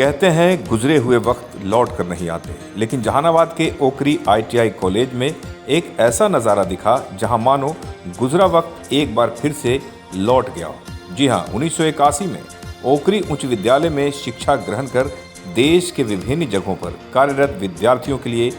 कहते हैं गुजरे हुए वक्त लौट कर नहीं आते, लेकिन जहानाबाद के ओकरी ITI कॉलेज में एक ऐसा नज़ारा दिखा जहां मानो गुजरा वक्त एक बार फिर से लौट गया हो। जी हां, 1981 में ओकरी उच्च विद्यालय में शिक्षा ग्रहण कर देश के विभिन्न जगहों पर कार्यरत विद्यार्थियों के लिए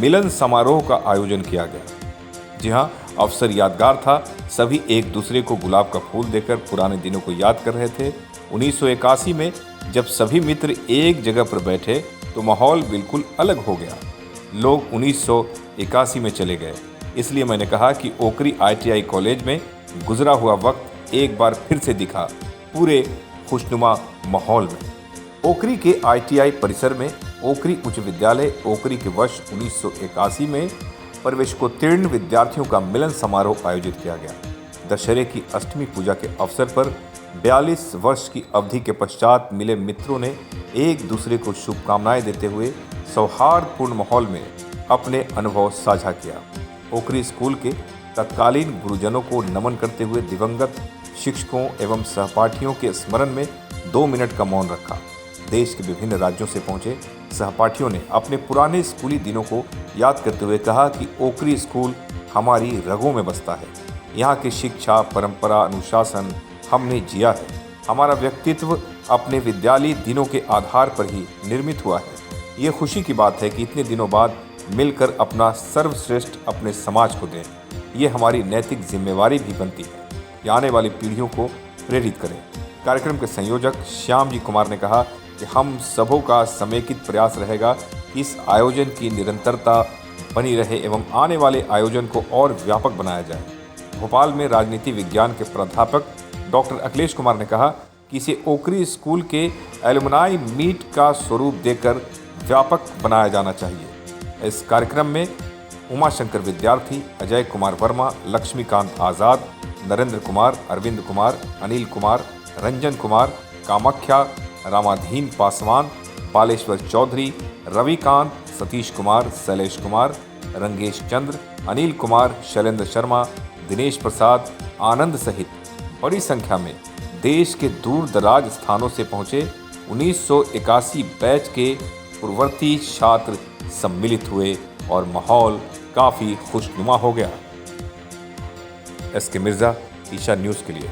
मिलन समारोह का आयोजन किया गया। जी हां, अवसर यादगार था। सभी एक दूसरे को गुलाब का फूल देकर पुराने दिनों को याद कर रहे थे। 1981 में जब सभी मित्र एक जगह पर बैठे तो माहौल बिल्कुल अलग हो गया। लोग 1981 में चले गए। इसलिए मैंने कहा कि ओकरी ITI कॉलेज में गुजरा हुआ वक्त एक बार फिर से दिखा पूरे खुशनुमा माहौल में। ओकरी के ITI परिसर में ओकरी उच्च विद्यालय ओकरी के वर्ष 1981 में प्रवेशोत्तीर्ण विद्यार्थियों का मिलन समारोह आयोजित किया गया। दशहरे की अष्टमी पूजा के अवसर पर 42 वर्ष की अवधि के पश्चात मिले मित्रों ने एक दूसरे को शुभकामनाएं देते हुए सौहार्दपूर्ण माहौल में अपने अनुभव साझा किया। ओकरी स्कूल के तत्कालीन गुरुजनों को नमन करते हुए दिवंगत शिक्षकों एवं सहपाठियों के स्मरण में 2 मिनट का मौन रखा। देश के विभिन्न राज्यों से पहुंचे सहपाठियों ने अपने पुराने स्कूली दिनों को याद करते हुए कहा कि ओकरी स्कूल हमारी रगों में बसता है। यहाँ की शिक्षा, परंपरा, अनुशासन हमने जिया है। हमारा व्यक्तित्व अपने विद्यालयी दिनों के आधार पर ही निर्मित हुआ है। ये खुशी की बात है कि इतने दिनों बाद मिलकर अपना सर्वश्रेष्ठ अपने समाज को दें। ये हमारी नैतिक जिम्मेवारी भी बनती है कि आने वाली पीढ़ियों को प्रेरित करें। कार्यक्रम के संयोजक श्याम जी कुमार ने कहा कि हम सबों का समेकित प्रयास रहेगा कि इस आयोजन की निरंतरता बनी रहे एवं आने वाले आयोजन को और व्यापक बनाया जाए। भोपाल में राजनीति विज्ञान के प्राध्यापक डॉक्टर अखिलेश कुमार ने कहा कि इसे ओकरी स्कूल के एलुमनाई मीट का स्वरूप देकर व्यापक बनाया जाना चाहिए। इस कार्यक्रम में उमाशंकर विद्यार्थी, अजय कुमार वर्मा, लक्ष्मीकांत आज़ाद, नरेंद्र कुमार, अरविंद कुमार, अनिल कुमार, रंजन कुमार, कामाख्या, रामाधीन पासवान, बालेश्वर चौधरी, रविकांत, सतीश कुमार, शैलेश कुमार, रंगेश चंद्र, अनिल कुमार, शैलेंद्र शर्मा, दिनेश प्रसाद, आनंद सहित बड़ी संख्या में देश के दूर दराज स्थानों से पहुंचे 1981 बैच के पूर्ववर्ती छात्र सम्मिलित हुए और माहौल काफी खुशनुमा हो गया। SK मिर्जा, ईशा न्यूज़ के लिए।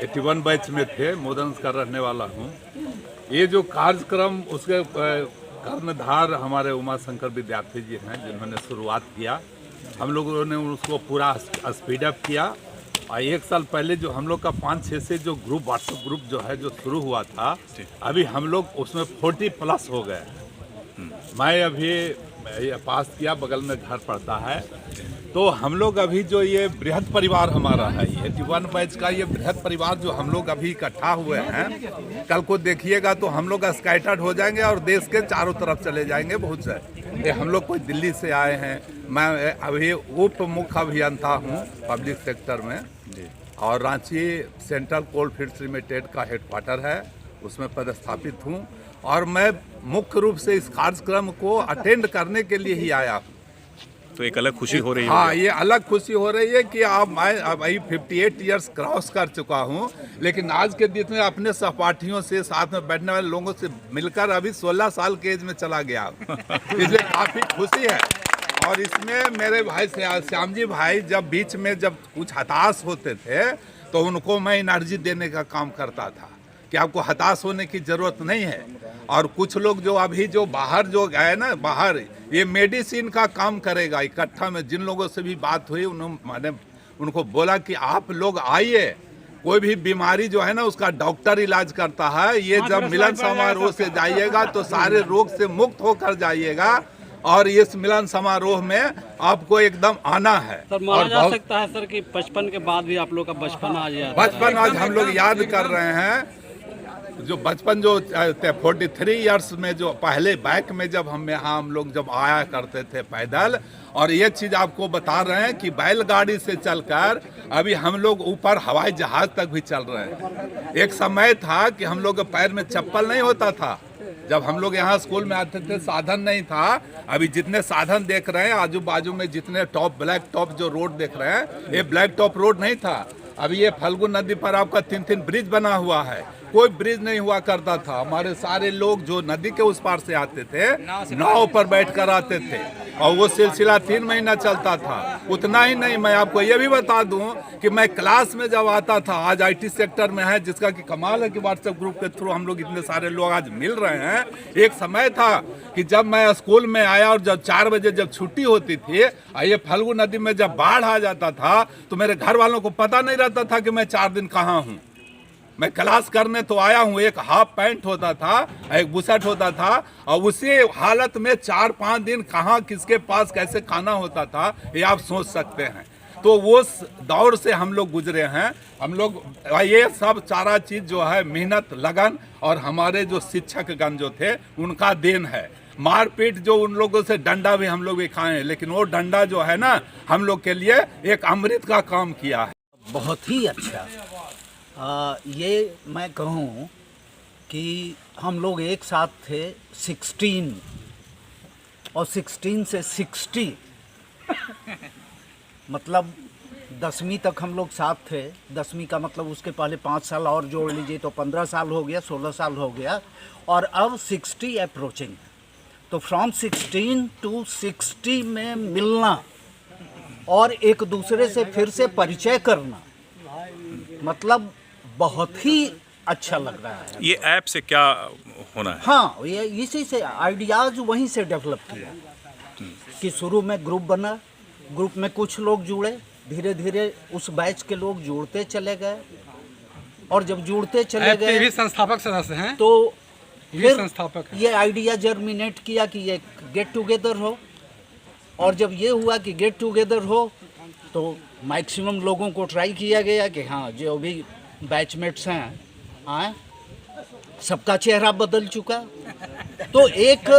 81 बैच में थे, मोदन का रहने वाला हूँ। ये जो कार्यक्रम उसके कर्णधार हमारे उमाशंकर विद्यार्थी जी हैं, जिन्होंने शुरुआत किया। हम लोगों ने उसको पूरा स्पीड अप किया और 1 साल पहले जो हम लोग का 5-6 से जो ग्रुप, व्हाट्सएप ग्रुप जो है जो शुरू हुआ था, अभी हम लोग उसमें 40+ हो गए। मैं अभी पास किया, बगल में घर पड़ता है। तो हम लोग अभी जो ये बृहद परिवार हमारा है, 81 बैच का ये बृहद परिवार जो हम लोग अभी इकट्ठा हुए हैं, कल को देखिएगा तो हम लोग स्कैटर्ड हो जाएंगे और देश के चारों तरफ चले जाएंगे। बहुत से हम लोग कोई दिल्ली से आए हैं। मैं अभी उप मुख्य अभियंता हूँ पब्लिक सेक्टर में और रांची सेंट्रल कोलफील्ड्स लिमिटेड का हेडक्वार्टर है, उसमें पदस्थापित हूँ और मैं मुख्य रूप से इस कार्यक्रम को अटेंड करने के लिए ही आया हूँ। तो एक अलग खुशी हो रही है। हाँ, ये अलग खुशी हो रही है कि मैं अभी 58 ईयर्स क्रॉस कर चुका हूँ, लेकिन आज के दिन में अपने सहपाठियों से, साथ में बैठने वाले लोगों से मिलकर अभी 16 साल के एज में चला गया। इसलिए काफ़ी खुशी है। और इसमें मेरे भाई श्याम जी भाई जब बीच में जब कुछ हताश होते थे तो उनको मैं एनर्जी देने का काम करता था कि आपको हताश होने की ज़रूरत नहीं है। और कुछ लोग जो अभी जो बाहर जो गए ना, बाहर ये मेडिसिन का काम करेगा इकट्ठा में। जिन लोगों से भी बात हुई मैंने उनको बोला कि आप लोग आइए, कोई भी बीमारी जो है ना उसका डॉक्टर इलाज करता है। ये जब मिलन समारोह से जाइएगा तो सारे रोग से मुक्त होकर जाइएगा और इस मिलन समारोह में आपको एकदम आना है। सर, माना जा सकता है सर कि बचपन के बाद भी आप लोग का बचपन आ गया। बचपन आज हम लोग याद कर रहे हैं। जो बचपन जो 43 इयर्स में जो पहले बैक में जब हम लोग जब आया करते थे पैदल, और ये चीज़ आपको बता रहे हैं कि बैलगाड़ी से चलकर अभी हम लोग ऊपर हवाई जहाज तक भी चल रहे हैं। एक समय था कि हम लोग के पैर में चप्पल नहीं होता था। जब हम लोग यहाँ स्कूल में आते थे साधन नहीं था। अभी जितने साधन देख रहे हैं आजू बाजू में, जितने टॉप ब्लैक टॉप जो रोड देख रहे हैं, ये ब्लैक टॉप रोड नहीं था। अभी ये फल्गु नदी पर आपका 3 ब्रिज बना हुआ है, कोई ब्रिज नहीं हुआ करता था। हमारे सारे लोग जो नदी के उस पार से आते थे नाव पर बैठकर आते थे और वो सिलसिला 3 महीना चलता था। उतना ही नहीं, मैं आपको ये भी बता दूं कि मैं क्लास में जब आता था, आज IT सेक्टर में है, जिसका कि कमाल है कि व्हाट्सएप ग्रुप के थ्रू हम लोग इतने सारे लोग आज मिल रहे हैं। एक समय था कि जब मैं स्कूल में आया और जब 4 बजे जब छुट्टी होती थी, ये फल्गु नदी में जब बाढ़ आ जाता था तो मेरे घर वालों को पता नहीं रहता था कि मैं 4 दिन कहाँ हूँ। मैं क्लास करने तो आया हूँ, एक हाफ पैंट होता था, एक बुशर्ट होता था, और उसी हालत में 4-5 दिन कहाँ किसके पास कैसे खाना होता था, ये आप सोच सकते हैं। तो वो दौर से हम लोग गुजरे हैं। हम लोग ये सब सारा चीज़ जो है मेहनत, लगन और हमारे जो शिक्षकगण जो थे उनका देन है। मारपीट जो उन लोगों से, डंडा भी हम लोग भी खाए हैं, लेकिन वो डंडा जो है ना हम लोग के लिए एक अमृत का काम किया है। बहुत ही अच्छा। ये मैं कहूँ कि हम लोग एक साथ थे 16 और 16 से 60 मतलब 10वीं तक हम लोग साथ थे। 10वीं का मतलब उसके पहले 5 साल और जोड़ लीजिए तो 15 साल हो गया, 16 साल हो गया और अब 60 अप्रोचिंग। तो फ्रॉम 16 टू 60 में मिलना और एक दूसरे से फिर से परिचय करना मतलब बहुत ही अच्छा लग रहा है। ये ऐप से क्या होना है? हाँ, ये इसी से आइडियाज़ वहीं से डेवलप किया कि शुरू में ग्रुप बना, ग्रुप में कुछ लोग जुड़े, धीरे धीरे उस बैच के लोग जुड़ते चले गए और जब जुड़ते चले गए भी संस्थापक सदस्य हैं तो फिर संस्थापक हैं। ये आइडिया जर्मिनेट किया कि ये गेट टुगेदर हो, और जब ये हुआ कि गेट टुगेदर हो तो मैक्सिमम लोगों को ट्राई किया गया कि हाँ जो भी बैचमेट्स हैं आए, सबका चेहरा बदल चुका। तो एक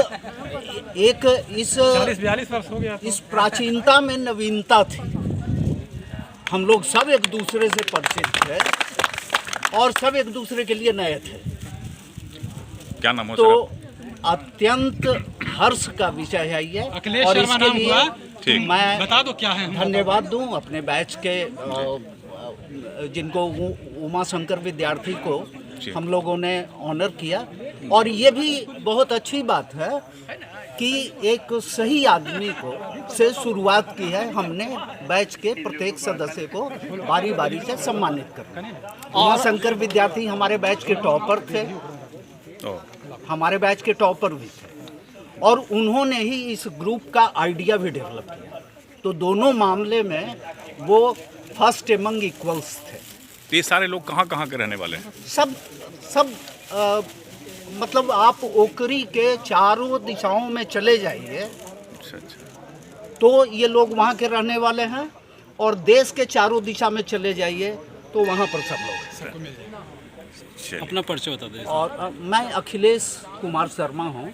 इस 40-42 वर्ष हो गया। इस प्राचीनता में नवीनता थी। हम लोग सब एक दूसरे से परिचित थे और सब एक दूसरे के लिए नए थे। क्या नाम हो तो सर? अत्यंत हर्ष का विषय है ये। अखिलेश और शर्मा इसके नाम लिए हुआ। ठीक। मैं बता दो क्या है। धन्यवाद दूं अपने बैच के जिनको उमा शंकर विद्यार्थी को हम लोगों ने ऑनर किया। और ये भी बहुत अच्छी बात है कि एक सही आदमी को से शुरुआत की है हमने। बैच के प्रत्येक सदस्य को बारी बारी से सम्मानित कर। उमा शंकर विद्यार्थी हमारे बैच के टॉपर थे, हमारे बैच के टॉपर भी थे, और उन्होंने ही इस ग्रुप का आइडिया भी डेवलप किया। तो दोनों मामले में वो फर्स्ट एमंग इक्वल्स थे। तो ये सारे लोग कहाँ कहाँ के रहने वाले हैं? सब मतलब आप ओकरी के चारों दिशाओं में चले जाइए अच्छा। तो ये लोग वहाँ के रहने वाले हैं, और देश के चारों दिशा में चले जाइए तो वहाँ पर सब लोग हैं। अपना परिचय बता दें। और मैं अखिलेश कुमार शर्मा हूँ,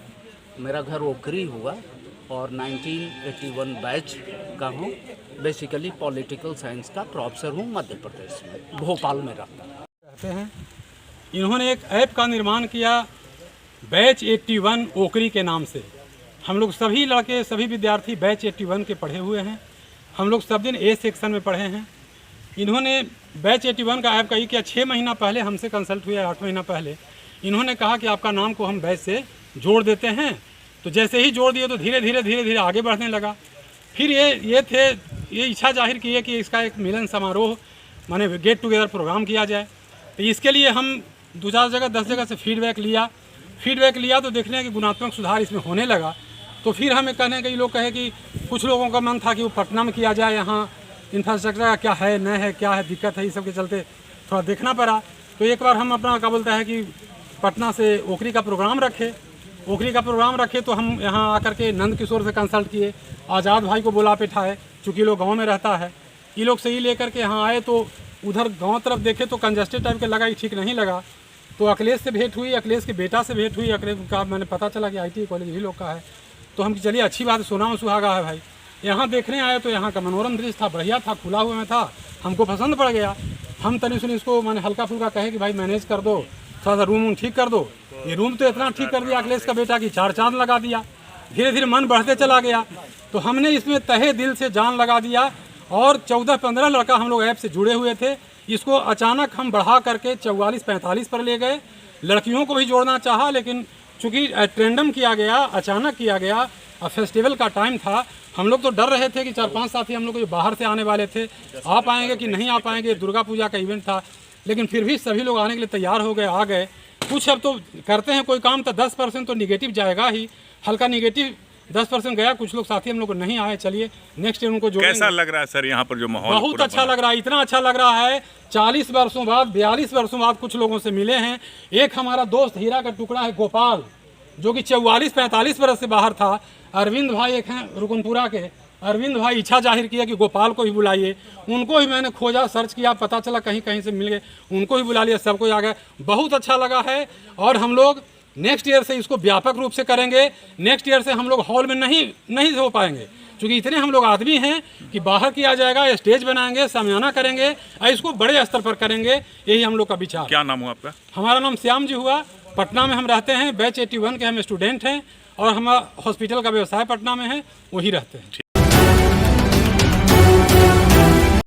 मेरा घर ओकरी हुआ और 1981 बैच का हूँ। बेसिकली पॉलिटिकल साइंस का प्रोफेसर हूँ, मध्य प्रदेश में, भोपाल में रहते हैं। इन्होंने एक ऐप का निर्माण किया बैच 81 ओकरी के नाम से। हम लोग सभी लड़के, सभी विद्यार्थी बैच 81 के पढ़े हुए हैं। हम लोग सब दिन ए सेक्शन में पढ़े हैं। इन्होंने बैच 81 का ऐप का ये किया 6 महीना पहले हमसे कंसल्ट हुआ, 8 महीना पहले। इन्होंने कहा कि आपका नाम को हम बैच से जोड़ देते हैं। तो जैसे ही जोड़ दिए तो धीरे धीरे आगे बढ़ने लगा। फिर ये इच्छा जाहिर की है कि इसका एक मिलन समारोह माने गेट टुगेदर प्रोग्राम किया जाए। तो इसके लिए हम 2-4 जगह 10 जगह से फीडबैक लिया तो देखने कि गुणात्मक सुधार इसमें होने लगा। तो फिर हमें कहने कई लोग कहे कि कुछ लोगों का मन था कि वो पटना में किया जाए, यहाँ इंफ्रास्ट्रक्चर का क्या है, न है, क्या है, दिक्कत है, इस सब के चलते थोड़ा देखना पड़ा। तो एक बार हम अपना क्या बोलता है कि पटना से ओकरी का प्रोग्राम रखे तो हम यहाँ आकर के नंद किशोर से कंसल्ट किए, आज़ाद भाई को बुला बैठाए, चूँकि लोग गांव में रहता है। ये लोग सही लेकर के यहाँ आए तो उधर गांव तरफ देखे तो कंजस्टेड टाइप के लगा, ही ठीक नहीं लगा। तो अखिलेश से भेंट हुई, अखिलेश के बेटा से भेंट हुई। अखिलेश का मैंने पता चला कि ITI कॉलेज ही लोग का है। तो हम चलिए अच्छी बात है, सोना में सुहागा है भाई। यहाँ देखने आए तो यहाँ का मनोरम दृश्य था, बढ़िया था, खुला हुआ में था, हमको पसंद पड़ गया। हम तनी सुनी इसको मैंने हल्का फुल्का कहे कि भाई मैनेज कर दो, थोड़ा सा रूम ठीक कर दो। ये रूम तो इतना ठीक कर दिया अखिलेश का बेटा कि 4 चांद लगा दिया। धीरे धीरे मन बढ़ते चला गया। तो हमने इसमें तहे दिल से जान लगा दिया और 14-15 लड़का हम लोग ऐप से जुड़े हुए थे। इसको अचानक हम बढ़ा करके 44-45 पर ले गए। लड़कियों को भी जोड़ना चाहा, लेकिन चूंकि ट्रेंडम किया गया, अचानक किया गया, और फेस्टिवल का टाइम था, हम लोग तो डर रहे थे कि 4-5 साथी हम लोग जो बाहर से आने वाले थे आ पाएंगे कि नहीं आ पाएंगे। दुर्गा पूजा का इवेंट था, लेकिन फिर भी सभी लोग आने के लिए तैयार हो गए, आ गए। कुछ अब तो करते हैं कोई काम तो 10% तो निगेटिव जाएगा ही, हल्का निगेटिव 10% गया। कुछ लोग साथी हम लोग नहीं आए, चलिए नेक्स्ट ईयर उनको जोड़ेंगे। कैसा लग रहा है सर यहाँ पर जो माहौल? बहुत पूरा अच्छा बना? लग रहा है, इतना अच्छा लग रहा है। 40 वर्षों बाद, 42 वर्षों बाद कुछ लोगों से मिले हैं। एक हमारा दोस्त हीरा का टुकड़ा है गोपाल, जो कि 44-45 वर्ष से बाहर था। अरविंद भाई एक हैं रुकनपुरा के, अरविंद भाई इच्छा जाहिर किया कि गोपाल को ही बुलाइए। उनको ही मैंने खोजा, सर्च किया, पता चला कहीं कहीं से मिल गए, उनको ही बुला लिया, सबको आ गया। बहुत अच्छा लगा है, और हम लोग नेक्स्ट ईयर से इसको व्यापक रूप से करेंगे। नेक्स्ट ईयर से हम लोग हॉल में नहीं हो पाएंगे, क्योंकि इतने हम लोग आदमी हैं कि बाहर किया जाएगा, स्टेज बनाएंगे, सामियाना करेंगे, और इसको बड़े स्तर पर करेंगे। यही हम लोग का विचार। क्या नाम हुआ आपका? हमारा नाम श्याम जी हुआ, पटना में हम रहते हैं, बैच 81 के हम स्टूडेंट हैं, और हमारा हॉस्पिटल का व्यवसाय पटना में है, वही रहते हैं।